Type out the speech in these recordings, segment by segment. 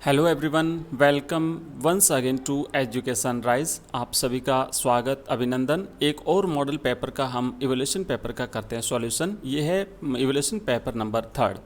Hello everyone, welcome once again to education rise. आप सभी का स्वागत, अभिनंदन। एक और मॉडल पेपर का हम इवोल्यूशन पेपर का करते हैं सॉल्यूशन। ये है इवोल्यूशन पेपर नंबर 3।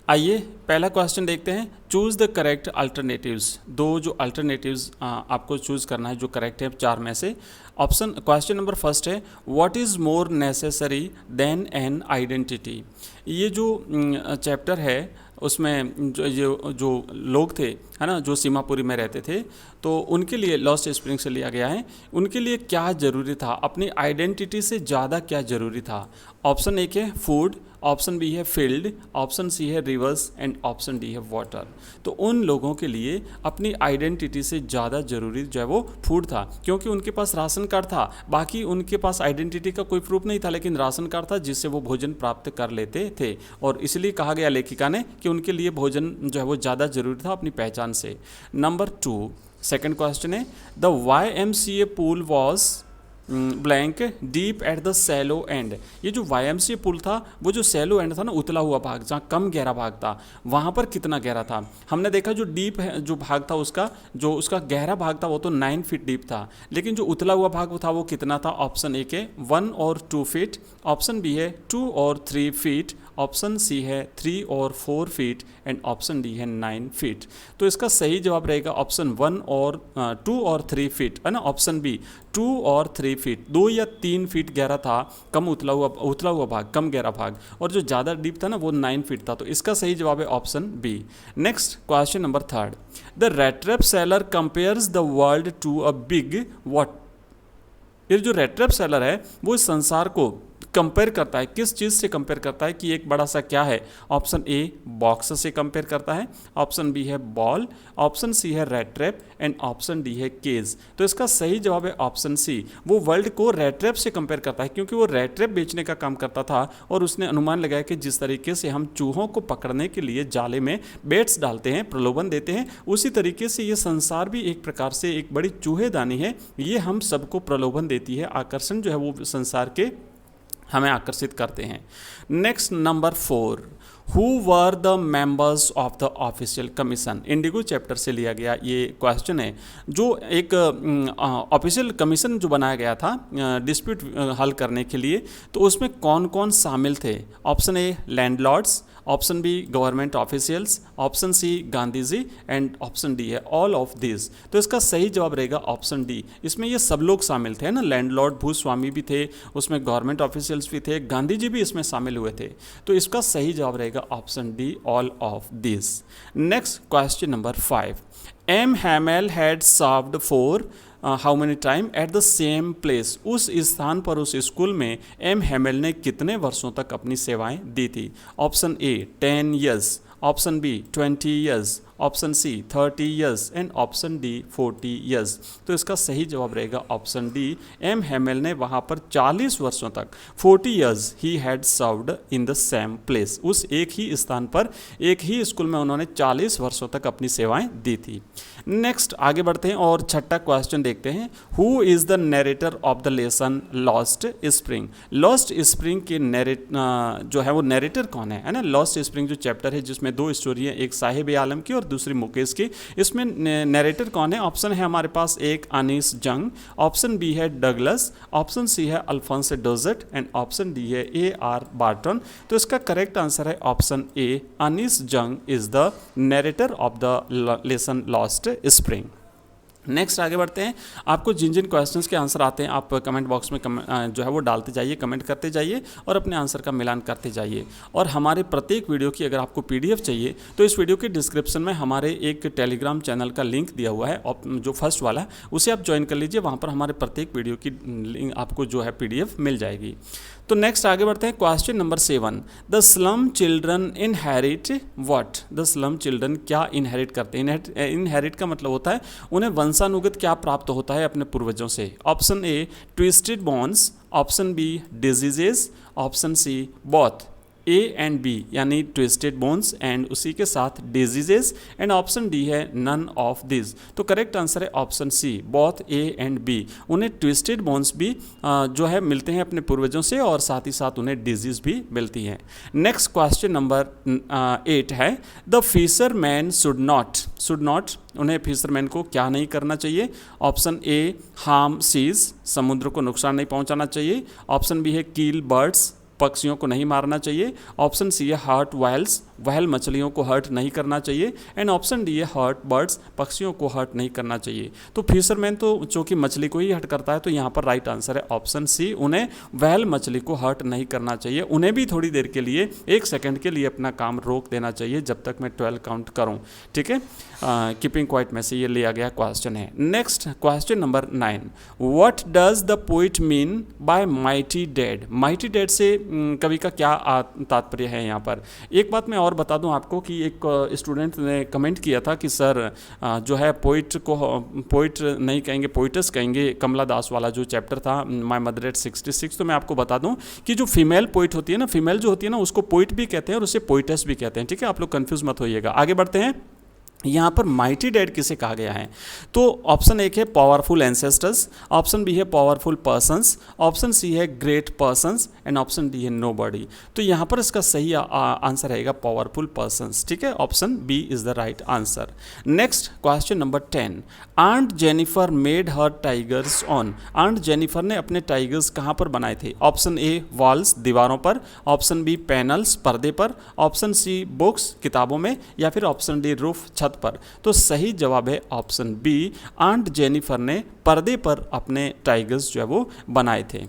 आइए पहला क्वेश्चन देखते हैं। Choose the correct alternatives. दो जो अल्टरनेटिव्स आपको चूज़ करना है जो करेक्ट है 4 में से। ऑप्शन क्वेश्चन नंबर फर्स्ट है, what is more necessary than an identity. ये जो चैप्टर है उसमें जो लोग थे, है ना, जो सीमापुरी में रहते थे, तो उनके लिए लॉस्ट स्प्रिंग से लिया गया है। उनके लिए क्या ज़रूरी था, अपनी आइडेंटिटी से ज़्यादा क्या ज़रूरी था। ऑप्शन एक है फूड, ऑप्शन बी है फील्ड, ऑप्शन सी है रिवर्स एंड ऑप्शन डी है वाटर। तो उन लोगों के लिए अपनी आइडेंटिटी से ज़्यादा ज़रूरी जो है वो फूड था, क्योंकि उनके पास राशन कार्ड था। बाकी उनके पास आइडेंटिटी का कोई प्रूफ नहीं था, लेकिन राशन कार्ड था जिससे वो भोजन प्राप्त कर लेते थे। और इसलिए कहा गया लेखिका ने कि उनके लिए भोजन जो है वो ज़्यादा ज़रूरी था अपनी पहचान से। नंबर 2 सेकेंड क्वेश्चन है, the YMCA pool was blank deep at the shallow end. ये जो YMCA पुल था वो जो सैलो एंड था ना, उतला हुआ भाग, जहाँ कम गहरा भाग था, वहाँ पर कितना गहरा था। हमने देखा जो डीप है जो भाग था उसका जो उसका गहरा भाग था वो तो 9 फीट डीप था, लेकिन जो उतला हुआ भाग था वो कितना था। ऑप्शन ए है 1 और 2 फीट, ऑप्शन बी है 2 और 3 फीट, ऑप्शन सी है 3 और 4 फीट एंड ऑप्शन डी है 9 फीट। तो इसका सही जवाब रहेगा ऑप्शन 1 और 2 और 3 फीट, है ना। ऑप्शन बी 2 और 3 फीट, 2 या 3 फीट गहरा था कम उतला हुआ भाग, कम गहरा भाग, और जो ज़्यादा डीप था ना वो 9 फीट था। तो इसका सही जवाब है option B. Next question number 3, the rattrap seller compares the world to a big what. ये जो रेट्रेप सेलर है वो इस संसार को कंपेयर करता है, किस चीज़ से कंपेयर करता है कि एक बड़ा सा क्या है। ऑप्शन ए बॉक्स से कंपेयर करता है, ऑप्शन बी है बॉल, ऑप्शन सी है rate trap and option D है केज। तो इसका सही जवाब है ऑप्शन सी। वो वर्ल्ड को रेट ट्रैप से कंपेयर करता है, क्योंकि वो रेट ट्रैप बेचने का काम करता था और उसने अनुमान लगाया कि जिस तरीके से हम चूहों को पकड़ने के लिए जाले में बेट्स डालते हैं, प्रलोभन देते हैं, उसी तरीके से ये संसार भी एक प्रकार से एक बड़ी चूहेदानी है। ये हम सबको प्रलोभन देती है, आकर्षण जो है वो संसार के हमें आकर्षित करते हैं। Next number 4, who were the members of the official commission. Indigo chapter से लिया गया ये क्वेश्चन है। जो एक ऑफिशियल कमीशन जो बनाया गया था डिस्प्यूट हल करने के लिए, तो उसमें कौन कौन शामिल थे। Option A landlords, option B government officials, option C Gandhi ji and option D है ऑल ऑफ दिस। तो इसका सही जवाब रहेगा ऑप्शन डी। इसमें ये सब लोग शामिल थे ना, लैंडलॉर्ड भूस्वामी भी थे, उसमें गवर्नमेंट ऑफिशियल्स भी थे, गांधी जी भी इसमें शामिल हुए थे। तो इसका सही जवाब रहेगा option D all of this. Next question number 5, M Hamel had served for how many time at the same place. उस स्थान पर, उस स्कूल में एम हैमेल ने कितने वर्षों तक अपनी सेवाएं दी थी। Option A 10 years, option B 20 years, option C 30 years and option D 40 years. तो इसका सही जवाब रहेगा ऑप्शन डी। एम हैमेल ने वहाँ पर 40 वर्षों तक 40 years he had served in the same place. उस एक ही स्थान पर, एक ही स्कूल में उन्होंने 40 वर्षों तक अपनी सेवाएं दी थी। नेक्स्ट आगे बढ़ते हैं और छठा क्वेश्चन देखते हैं, who is the narrator of the lesson lost spring. Lost spring के जो है वो नरेटर कौन है ना। लॉस्ट स्प्रिंग जो चैप्टर है जिसमें 2 स्टोरी है, एक साहिब आलम की और दूसरी मुकेश की। इसमें नरेटर कौन है। ऑप्शन है हमारे पास एक अनीस जंग, ऑप्शन बी है डगलस, ऑप्शन सी है अल्फोंस डोजेट एंड ऑप्शन डी है AR बार्टन। तो इसका करेक्ट आंसर है ऑप्शन ए, अनीस जंग is the narrator of the lesson lost spring. Next आगे बढ़ते हैं। आपको जिन जिन क्वेश्चंस के आंसर आते हैं आप कमेंट बॉक्स में जो है वो डालते जाइए, कमेंट करते जाइए और अपने आंसर का मिलान करते जाइए। और हमारे प्रत्येक वीडियो की अगर आपको PDF चाहिए तो इस वीडियो के डिस्क्रिप्शन में हमारे एक टेलीग्राम चैनल का लिंक दिया हुआ है, जो फर्स्ट वाला है उसे आप ज्वाइन कर लीजिए। वहाँ पर हमारे प्रत्येक वीडियो की लिंक आपको जो है PDF मिल जाएगी। तो नेक्स्ट आगे बढ़ते हैं question number 7, the slum children inherit what. The slum children क्या इनहेरिट करते हैं। इनहेरिट का मतलब होता है उन्हें वंशानुगत क्या प्राप्त होता है अपने पूर्वजों से। Option A twisted bones, option B diseases, option C both. A and B यानी ट्विस्टेड बोन्स एंड उसी के साथ डिजीजेस, एंड ऑप्शन डी है नन ऑफ दिस। तो करेक्ट आंसर है option C, both A and B. उन्हें twisted bones भी जो है मिलते हैं अपने पूर्वजों से, और साथ ही साथ उन्हें डिजीज भी मिलती है। नेक्स्ट क्वेश्चन नंबर 8 है, द फिशरमैन शुड नॉट, उन्हें फिशरमैन को क्या नहीं करना चाहिए? ऑप्शन ए हार्म सीज, समुद्र को नुकसान नहीं पहुंचाना चाहिए। ऑप्शन बी है किल बर्ड्स, पक्षियों को नहीं मारना चाहिए। ऑप्शन सी है हर्ट व्हेल्स, व्हेल मछलियों को हर्ट नहीं करना चाहिए। एंड ऑप्शन डी है हर्ट बर्ड्स, पक्षियों को हर्ट नहीं करना चाहिए। तो फिशरमैन तो चूंकि मछली को ही हर्ट करता है, तो यहाँ पर राइट आंसर है ऑप्शन सी, उन्हें व्हेल मछली को हर्ट नहीं करना चाहिए। उन्हें भी थोड़ी देर के लिए, 1 सेकंड के लिए अपना काम रोक देना चाहिए जब तक मैं 12 काउंट करूँ, ठीक है। कीपिंग क्वाइट में से ये लिया गया क्वेश्चन है। Next question number 9, what does the poet mean by mighty dad? Mighty dad से कवि का क्या तात्पर्य है यहाँ पर? एक बात मैं और बता दूं आपको कि एक स्टूडेंट ने कमेंट किया था कि सर जो है पोइट को पोइट नहीं कहेंगे, पोइटस कहेंगे, कमला दास वाला जो चैप्टर था माय मदर एट 66। तो मैं आपको बता दूं कि जो फीमेल पोइट होती है ना, फीमेल जो होती है ना, उसको पोइट भी कहते हैं और उसे पोइटस भी कहते हैं, ठीक है। आप लोग कंफ्यूज मत होइएगा। आगे बढ़ते हैं। यहाँ पर माइटी डैड किसे कहा गया है? तो ऑप्शन एक है पावरफुल एंसेस्टर्स, ऑप्शन बी है पावरफुल पर्सन्स, ऑप्शन सी है great persons, and option D है नोबडी। तो यहाँ पर इसका सही आंसर रहेगा पावरफुल पर्सन्स, ठीक है। Option B is the right answer. Next question number 10, aunt Jennifer made her tigers on? Aunt Jennifer ने अपने टाइगर्स कहाँ पर बनाए थे? ऑप्शन ए वॉल्स, दीवारों पर, ऑप्शन बी पैनल्स, पर्दे पर, ऑप्शन सी बुक्स, किताबों में, या फिर ऑप्शन डी रूफ, छत पर। तो सही जवाब है ऑप्शन बी, आंट जेनिफर ने पर्दे पर अपने टाइगर्स जो है वो बनाए थे।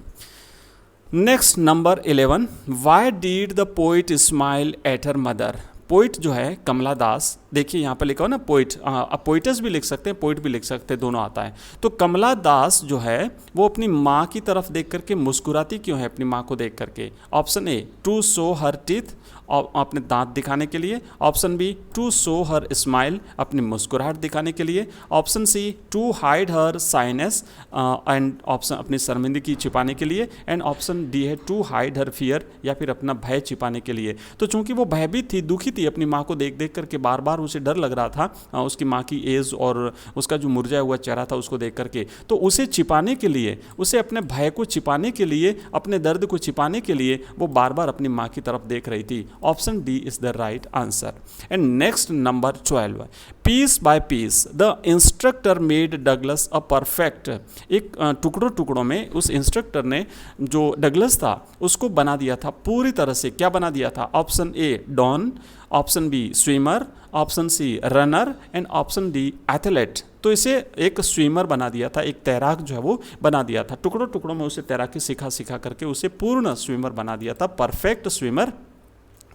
Next number 11, why did the poet smile at her mother? Poet जो है कमला दास, देखिए यहाँ पर लिखा हो ना पोइट, अब पोइटस भी लिख सकते हैं, पोइट भी लिख सकते हैं, दोनों आता है। तो कमला दास जो है वो अपनी माँ की तरफ देख करके मुस्कुराती क्यों है? अपनी माँ को देख करके। Option A to show her teeth, अपने दांत दिखाने के लिए। Option B to show her smile, अपनी मुस्कुराहट दिखाने के लिए। Option C to hide her shyness, and option अपनी शर्मिंदगी छिपाने के लिए। एंड ऑप्शन डी है टू हाइड हर फियर, या फिर अपना भय छिपाने के लिए। तो चूंकि वो भयभीत थी, दुखी थी अपनी माँ को देख देख करके, बार बार उसे डर लग रहा था उसकी माँ की एज और उसका जो मुरझाया हुआ चेहरा था उसको देख करके, तो उसे छिपाने के लिए, उसे अपने भय को छिपाने के लिए, अपने दर्द को छिपाने के लिए वो बार बार अपनी माँ की तरफ देख रही थी। Option D is the right answer. And next number 12, piece by piece the instructor made Douglas a perfect. एक टुकड़ों टुकड़ों में उस इंस्ट्रक्टर ने जो डगलस था उसको बना दिया था पूरी तरह से। क्या बना दिया था? Option A don, option B swimmer, option C runner, and option D athlete. तो इसे एक स्विमर बना दिया था, एक तैराक जो है वो बना दिया था। टुकड़ों टुकड़ों में उसे तैराकी सिखा सिखा करके उसे पूर्ण स्विमर बना दिया था, परफेक्ट स्विमर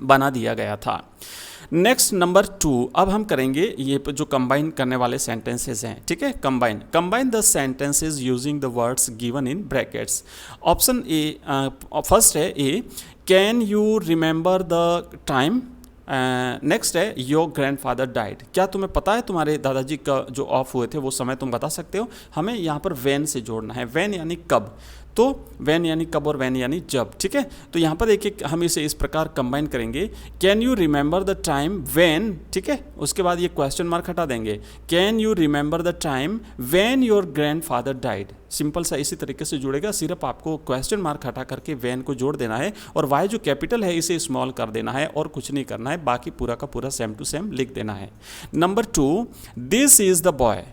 बना दिया गया था। नेक्स्ट नंबर 2, अब हम करेंगे ये जो कंबाइन करने वाले सेंटेंसेस हैं, ठीक है। Combine the sentences using the words given in brackets. Option A, first है A, can you remember the time. Next है योर ग्रैंडफादर डाइड। क्या तुम्हें पता है तुम्हारे दादाजी का जो ऑफ हुए थे वो समय तुम बता सकते हो? हमें यहाँ पर वैन से जोड़ना है। वैन यानी कब, तो वैन यानी कब और वैन यानी जब, ठीक है। तो यहाँ पर एक एक हम इसे इस प्रकार कंबाइन करेंगे। Can you remember the time when, ठीक है, उसके बाद ये क्वेश्चन मार्क हटा देंगे। Can you remember the time when your grandfather died. Simple सा इसी तरीके से जुड़ेगा, सिर्फ आपको क्वेश्चन मार्क हटा करके वैन को जोड़ देना है और वाई जो कैपिटल है इसे स्मॉल कर देना है और कुछ नहीं करना है, बाकी पूरा का पूरा सेम टू सेम लिख देना है। Number 2, this is the boy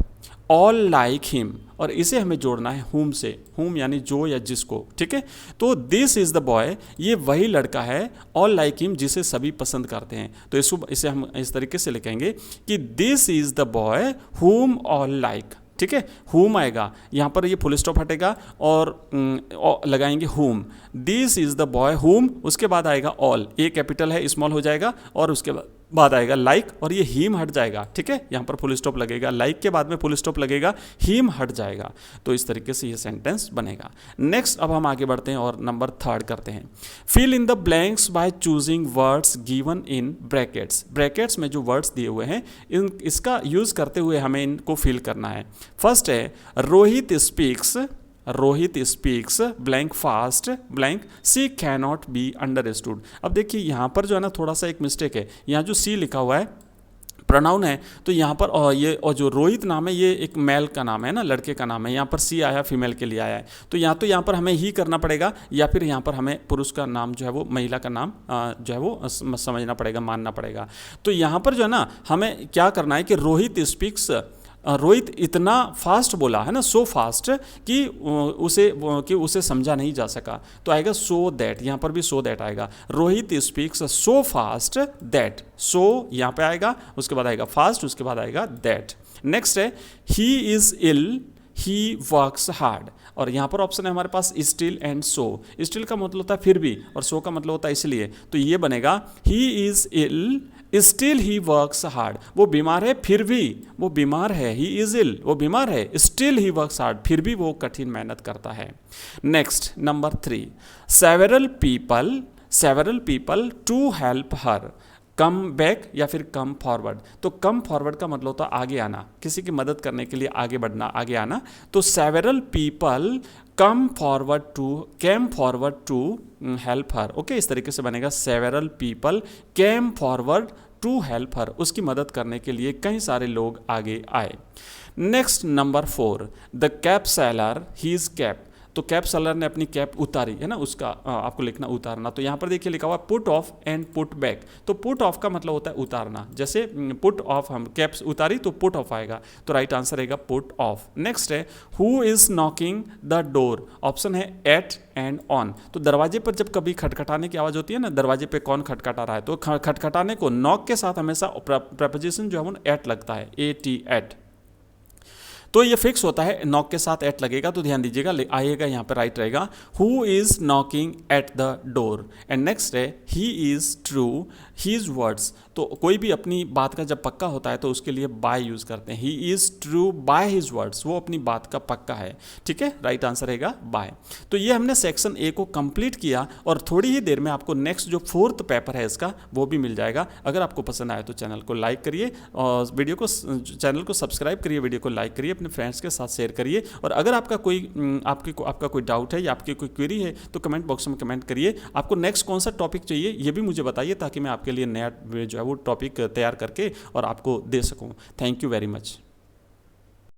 all like him, और इसे हमें जोड़ना है हुम से। हुम यानी जो या जिसको, ठीक है। तो दिस इज द बॉय, ये वही लड़का है, ऑल लाइक हिम जिसे सभी पसंद करते हैं। तो इसे हम इस तरीके से लिखेंगे कि दिस इज द बॉय हुम ऑल लाइक, ठीक है। हुम आएगा, यहाँ पर ये फुल स्टॉप हटेगा और लगाएंगे हुम। दिस इज द बॉय हुम, उसके बाद आएगा ऑल, ए कैपिटल है स्मॉल हो जाएगा, और उसके बाद आएगा लाइक, और ये हीम हट जाएगा, ठीक है। यहाँ पर फुल स्टॉप लगेगा, लाइक के बाद में फुल स्टॉप लगेगा, हीम हट जाएगा। तो इस तरीके से ये सेंटेंस बनेगा। नेक्स्ट अब हम आगे बढ़ते हैं और नंबर 3 करते हैं। Fill in the blanks by choosing words given in brackets. Brackets में जो वर्ड्स दिए हुए हैं इसका यूज करते हुए हमें इनको फिल करना है। फर्स्ट है Rohit speaks Rohit speaks blank fast blank she cannot be understood. अब देखिए यहाँ पर जो है ना थोड़ा सा एक मिस्टेक है, यहाँ जो सी लिखा हुआ है प्रोनाउन है, तो यहाँ पर ये और जो रोहित नाम है ये एक मेल का नाम है ना, लड़के का नाम है, यहाँ पर सी आया फीमेल के लिए आया है, तो यहाँ पर हमें ही करना पड़ेगा या फिर यहाँ पर हमें पुरुष का नाम जो है वो महिला का नाम जो है वो समझना पड़ेगा, मानना पड़ेगा। तो यहाँ पर जो है ना हमें क्या करना है कि रोहित स्पीक्स, रोहित इतना फास्ट बोला है ना, सो फास्ट कि उसे समझा नहीं जा सका, तो आएगा सो दैट, यहाँ पर भी सो दैट आएगा। Rohit speaks so fast that, so यहाँ पे आएगा, उसके बाद आएगा फास्ट, उसके बाद आएगा दैट। नेक्स्ट है he is ill he works hard, और यहाँ पर ऑप्शन है हमारे पास स्टिल एंड सो। स्टिल का मतलब होता है फिर भी, और सो का मतलब होता है इसलिए, तो ये बनेगा he is ill still he works hard. वो बीमार है फिर भी वो बीमार है, ही इज इल वो बीमार है, स्टिल ही वर्क्स हार्ड फिर भी वो कठिन मेहनत करता है। Next number 3, several people to help her, come back या फिर कम फॉरवर्ड। तो कम फॉरवर्ड का मतलब होता है आगे आना, किसी की मदद करने के लिए आगे बढ़ना, आगे आना। तो several people came forward to help her. Okay, इस तरीके से बनेगा several people came forward to help her, उसकी मदद करने के लिए कई सारे लोग आगे आए। Next number 4, the cap seller his cap. तो कैप सेलर ने अपनी कैप उतारी है ना, उसका आपको लिखना उतारना। तो यहाँ पर देखिए लिखा हुआ put off and put back. तो पुट ऑफ का मतलब होता है उतारना, जैसे पुट ऑफ हम कैप्स उतारी तो पुट ऑफ आएगा, तो राइट आंसर रहेगा पुट ऑफ। नेक्स्ट है who is knocking the door, option है एट एंड ऑन। तो दरवाजे पर जब कभी खटखटाने की आवाज़ होती है ना, दरवाजे पे कौन खटखटा रहा है, तो खटखटाने को नॉक के साथ हमेशा प्रपोजिशन जो है वो एट लगता है, AT एट। तो ये फिक्स होता है, नॉक के साथ एट लगेगा, तो ध्यान दीजिएगा आइएगा यहाँ पर राइट रहेगा who is knocking at the door. And next है he is true his words. तो कोई भी अपनी बात का जब पक्का होता है तो उसके लिए बाय यूज करते हैं, ही is true by his words, वो अपनी बात का पक्का है। ठीक है, राइट आंसर रहेगा बाय। तो ये हमने सेक्शन ए को कंप्लीट किया, और थोड़ी ही देर में आपको नेक्स्ट जो 4th पेपर है इसका वो भी मिल जाएगा। अगर आपको पसंद आए तो चैनल को लाइक करिए, और चैनल को सब्सक्राइब करिए, वीडियो को लाइक करिए, अपने फ्रेंड्स के साथ शेयर करिए। और अगर आपका कोई डाउट है या आपकी कोई क्वेरी है तो कमेंट बॉक्स में कमेंट करिए। आपको नेक्स्ट कौन सा टॉपिक चाहिए ये भी मुझे बताइए, ताकि मैं आपके लिए नया जो है वो टॉपिक तैयार करके और आपको दे सकूं। Thank you very much.